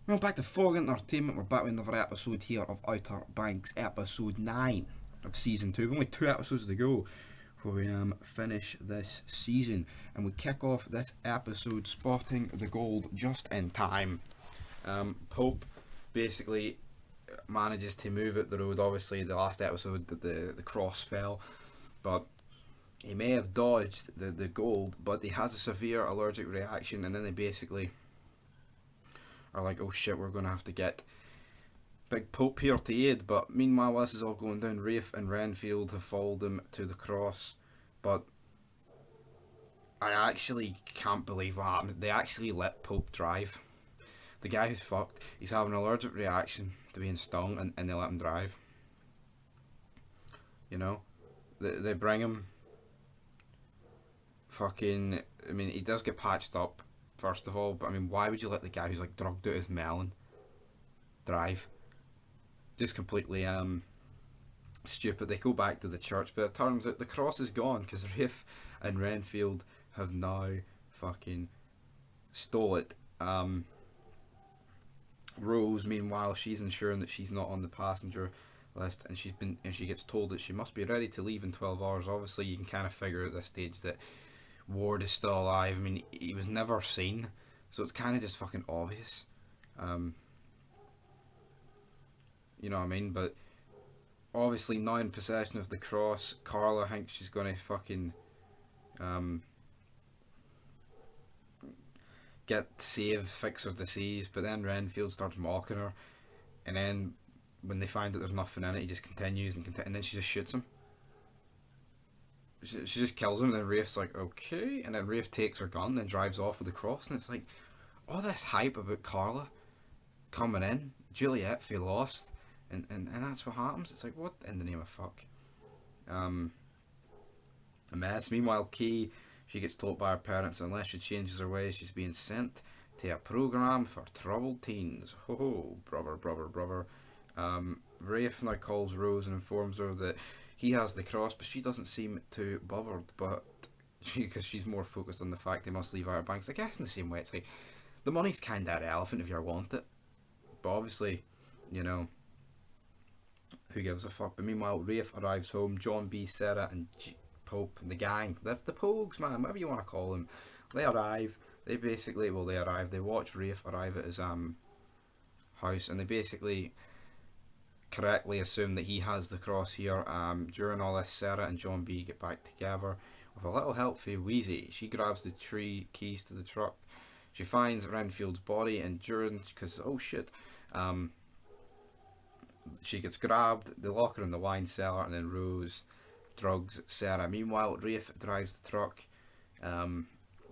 Well, back to Fog Entertainment. We're back with another episode here of Outer Banks, episode 9 of season 2. We've only 2 episodes to go before we finish this season. And we kick off this episode spotting the gold just in time. Pope basically manages to move up the road. Obviously, the last episode, the cross fell, but he may have dodged the gold, but he has a severe allergic reaction, and then they basically are like, oh shit, we're going to have to get Big Pope here to aid. But meanwhile, this is all going down. Rafe and Renfield have followed him to the cross, but I actually can't believe what happened. They actually let Pope drive. The guy who's fucked, he's having an allergic reaction to being stung, and they let him drive. You know? They bring him fucking... I mean, he does get patched up, first of all, but I mean, why would you let the guy who's like drugged out his melon drive? Just completely stupid. They go back to the church, but it turns out the cross is gone because Rafe and Renfield have now fucking stole it. Rose, meanwhile, she's ensuring that she's not on the passenger list, and she gets told that she must be ready to leave in 12 hours. Obviously, you can kind of figure at this stage that Ward is still alive. I mean, he was never seen, so it's kind of just fucking obvious. You know what I mean? But obviously, now in possession of the cross, Carla thinks she's gonna fucking get save, fix her disease, but then Renfield starts mocking her, and then when they find that there's nothing in it, he just continues and then she just shoots him. She just kills him, and then Rafe's like, okay, and then Rafe takes her gun and drives off with the cross, and it's like, all this hype about Carla coming in, Juliet feel lost, and that's what happens. It's like, what in the name of fuck? A mess. Meanwhile, Kay, she gets told by her parents unless she changes her ways, she's being sent to a program for troubled teens. Ho ho, brother. Rafe now calls Rose and informs her that he has the cross, but she doesn't seem too bothered. But because she's more focused on the fact they must leave Outer Banks. I guess in the same way, it's like the money's kind of irrelevant if you want it, but obviously, you know, who gives a fuck? But meanwhile, Rafe arrives home. John B, Sarah, and Pope and the gang, the pogues, man, whatever you want to call them, they arrive. They basically, well, they arrive. They watch Rafe arrive at his house, and they basically correctly assume that he has the cross here. During all this, Sarah and John B get back together with a little help from Wheezy. She grabs the tree keys to the truck. She finds Renfield's body, and during, because oh shit, she gets grabbed. They lock her in the wine cellar, and then Rose drugs Sarah. Meanwhile, Rafe drives the truck.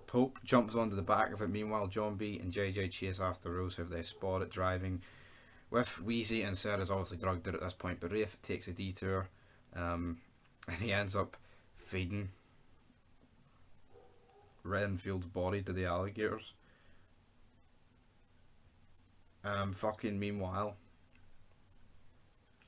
Pope jumps onto the back of it. Meanwhile, John B and JJ chase after Rose, who they spot it driving with Wheezy, and Sarah's obviously drugged her at this point, but Rafe takes a detour, and he ends up feeding Renfield's body to the alligators. Fucking meanwhile,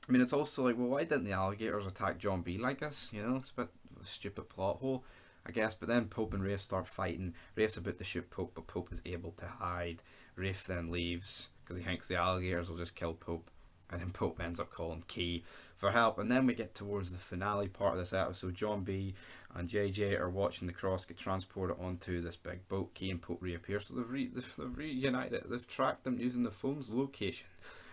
I mean, it's also like, well, why didn't the alligators attack John B like this? You know, it's a bit of a stupid plot hole, I guess. But then Pope and Rafe start fighting. Rafe's about to shoot Pope, but Pope is able to hide. Rafe then leaves because he thinks the alligators will just kill Pope, and then Pope ends up calling Key for help. And then we get towards the finale part of this episode. John B and JJ are watching the cross get transported onto this big boat. Key and Pope reappear, so they've reunited. They've tracked them using the phone's location,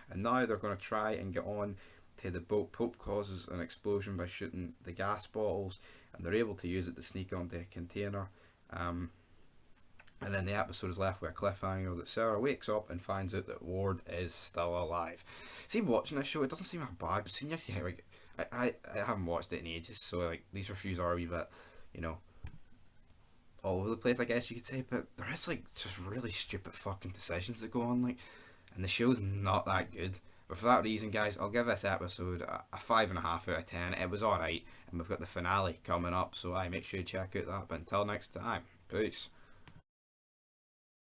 and now they're going to try and get on to the boat. Pope causes an explosion by shooting the gas bottles, and they're able to use it to sneak onto a container. And then the episode is left with a cliffhanger that Sarah wakes up and finds out that Ward is still alive. See, watching this show, it doesn't seem that bad, but seeing how, like, I haven't watched it in ages, so like these reviews are a wee bit, you know, all over the place, I guess you could say. But there is like just really stupid fucking decisions that go on, like, and the show's not that good. But for that reason, guys, I'll give this episode a 5.5 out of 10. It was alright, and we've got the finale coming up, so I make sure you check out that. But until next time, peace.